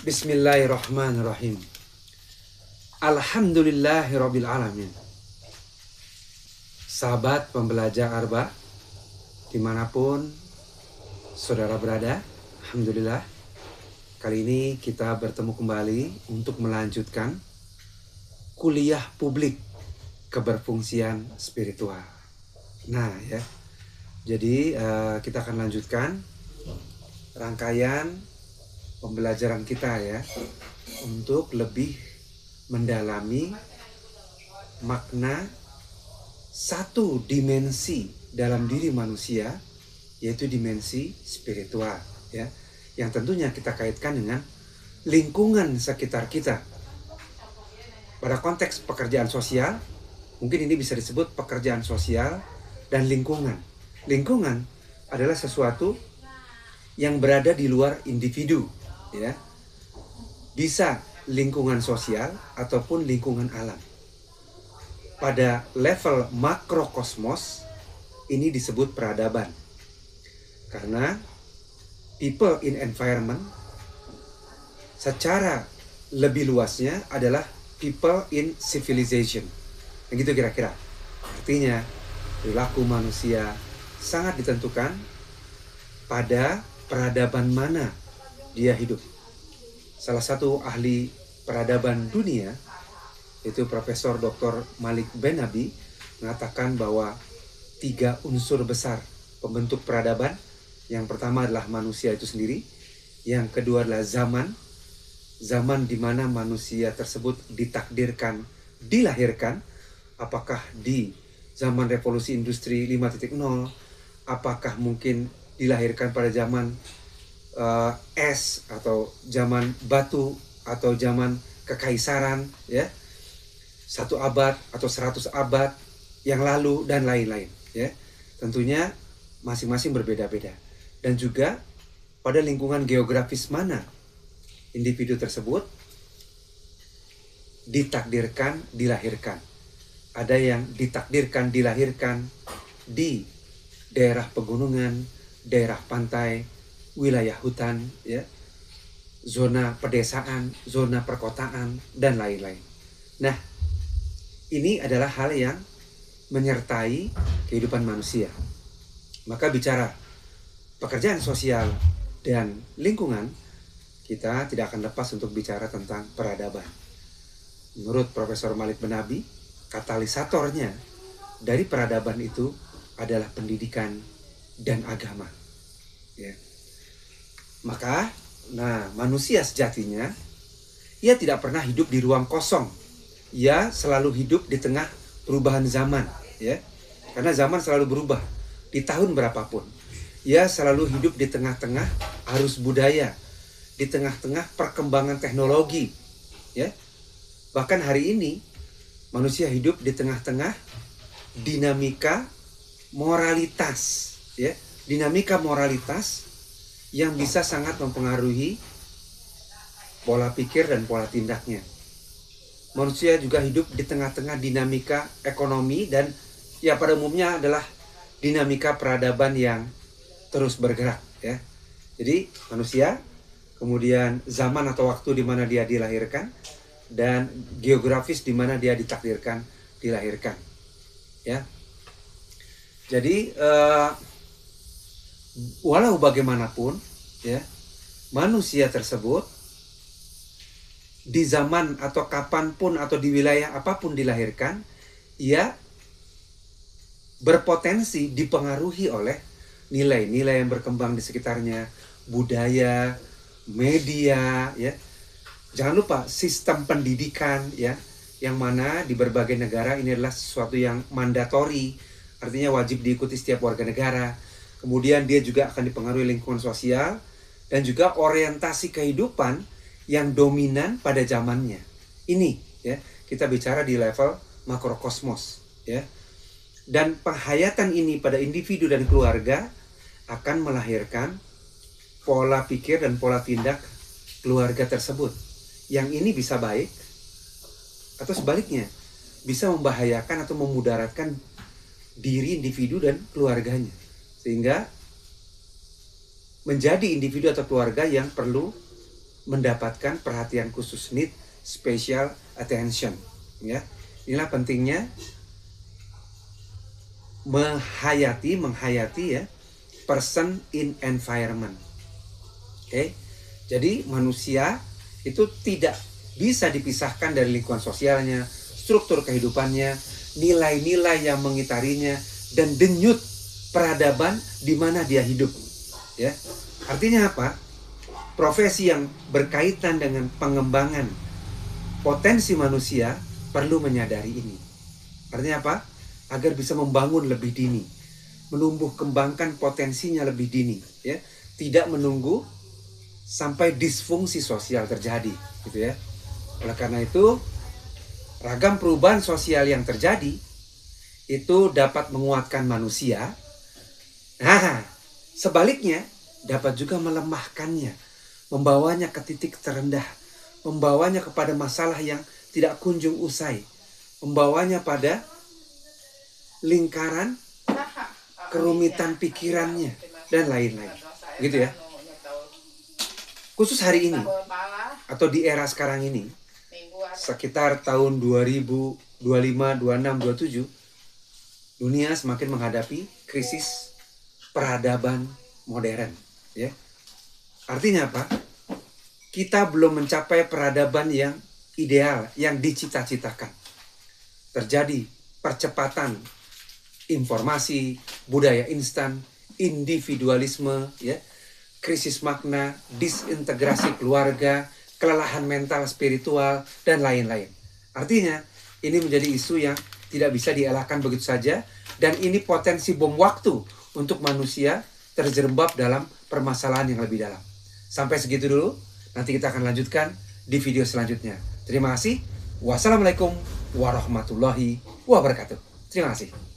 Bismillahirrahmanirrahim. Alhamdulillahirabbil alamin. Sahabat pembelajar Arba, dimanapun saudara berada, alhamdulillah. Kali ini kita bertemu kembali untuk melanjutkan kuliah publik keberfungsian spiritual. Nah ya, jadi kita akan lanjutkan rangkaian pembelajaran kita ya, untuk lebih mendalami makna satu dimensi dalam diri manusia, yaitu dimensi spiritual ya, yang tentunya kita kaitkan dengan lingkungan sekitar kita. Pada konteks pekerjaan sosial, mungkin ini bisa disebut pekerjaan sosial dan lingkungan. Lingkungan adalah sesuatu yang berada di luar individu ya, bisa lingkungan sosial ataupun lingkungan alam. Pada level makrokosmos ini disebut peradaban, karena people in environment secara lebih luasnya adalah people in civilization. Begitu kira-kira. Artinya perilaku manusia sangat ditentukan pada peradaban mana dia hidup. Salah satu ahli peradaban dunia, yaitu Profesor Dr. Malik Ben-Nabi, mengatakan bahwa 3 unsur besar pembentuk peradaban. Yang pertama adalah manusia itu sendiri. Yang kedua adalah zaman. Zaman di mana manusia tersebut ditakdirkan, dilahirkan. Apakah di zaman revolusi industri 5.0, apakah mungkin dilahirkan pada zaman es atau zaman batu atau zaman kekaisaran ya, 1 abad atau 100 abad yang lalu dan lain-lain ya. Tentunya masing-masing berbeda-beda, dan juga pada lingkungan geografis mana individu tersebut ditakdirkan dilahirkan. Ada yang ditakdirkan dilahirkan di daerah pegunungan, daerah pantai, wilayah hutan ya, zona pedesaan, zona perkotaan, dan lain-lain. Nah, ini adalah hal yang menyertai kehidupan manusia. Maka bicara pekerjaan sosial dan lingkungan, kita tidak akan lepas untuk bicara tentang peradaban. Menurut Profesor Malik Ben-Nabi, katalisatornya dari peradaban itu adalah pendidikan dan agama ya. Maka, manusia sejatinya, ia tidak pernah hidup di ruang kosong. Ia selalu hidup di tengah perubahan zaman, ya. Karena zaman selalu berubah di tahun berapapun. Ia selalu hidup di tengah-tengah arus budaya, di tengah-tengah perkembangan teknologi, ya. Bahkan hari ini, manusia hidup di tengah-tengah dinamika moralitas, ya. Dinamika moralitas yang bisa sangat mempengaruhi pola pikir dan pola tindaknya. Manusia juga hidup di tengah-tengah dinamika ekonomi dan ya pada umumnya adalah dinamika peradaban yang terus bergerak ya. Jadi manusia, kemudian zaman atau waktu di mana dia dilahirkan, dan geografis di mana dia ditakdirkan dilahirkan. Ya. Jadi walau bagaimanapun ya, manusia tersebut di zaman atau kapanpun atau di wilayah apapun dilahirkan, ia berpotensi dipengaruhi oleh nilai-nilai yang berkembang di sekitarnya, budaya, media ya. Jangan lupa sistem pendidikan ya, yang mana di berbagai negara ini adalah sesuatu yang mandatori, artinya wajib diikuti setiap warga negara. Kemudian dia juga akan dipengaruhi lingkungan sosial dan juga orientasi kehidupan yang dominan pada zamannya. Ini ya, kita bicara di level makrokosmos ya. Dan penghayatan ini pada individu dan keluarga akan melahirkan pola pikir dan pola tindak keluarga tersebut. Yang ini bisa baik atau sebaliknya, bisa membahayakan atau memudaratkan diri individu dan keluarganya. Sehingga menjadi individu atau keluarga yang perlu mendapatkan perhatian khusus, need special attention, ya. Inilah pentingnya menghayati ya, person in environment. Oke. Jadi manusia itu tidak bisa dipisahkan dari lingkungan sosialnya, struktur kehidupannya, nilai-nilai yang mengitarinya, dan denyut peradaban di mana dia hidup. Ya. Artinya apa? Profesi yang berkaitan dengan pengembangan potensi manusia perlu menyadari ini. Artinya apa? Agar bisa membangun lebih dini, menumbuh kembangkan potensinya lebih dini, ya. Tidak menunggu sampai disfungsi sosial terjadi, gitu ya. Oleh karena itu, ragam perubahan sosial yang terjadi itu dapat menguatkan manusia. Nah, sebaliknya dapat juga melemahkannya, membawanya ke titik terendah, membawanya kepada masalah yang tidak kunjung usai, membawanya pada lingkaran kerumitan pikirannya dan lain-lain, gitu ya. Khusus hari ini atau di era sekarang ini, sekitar tahun 2025, 26, 27, dunia semakin menghadapi krisis peradaban modern, ya. Artinya apa? Kita belum mencapai peradaban yang ideal, yang dicita-citakan. Terjadi percepatan informasi, budaya instan, individualisme, ya, krisis makna, disintegrasi keluarga, kelelahan mental spiritual, dan lain-lain. Artinya, ini menjadi isu yang tidak bisa dielakkan begitu saja, dan ini potensi bom waktu untuk manusia terjerembab dalam permasalahan yang lebih dalam. Sampai segitu dulu, nanti kita akan lanjutkan di video selanjutnya. Terima kasih. Wassalamualaikum warahmatullahi wabarakatuh. Terima kasih.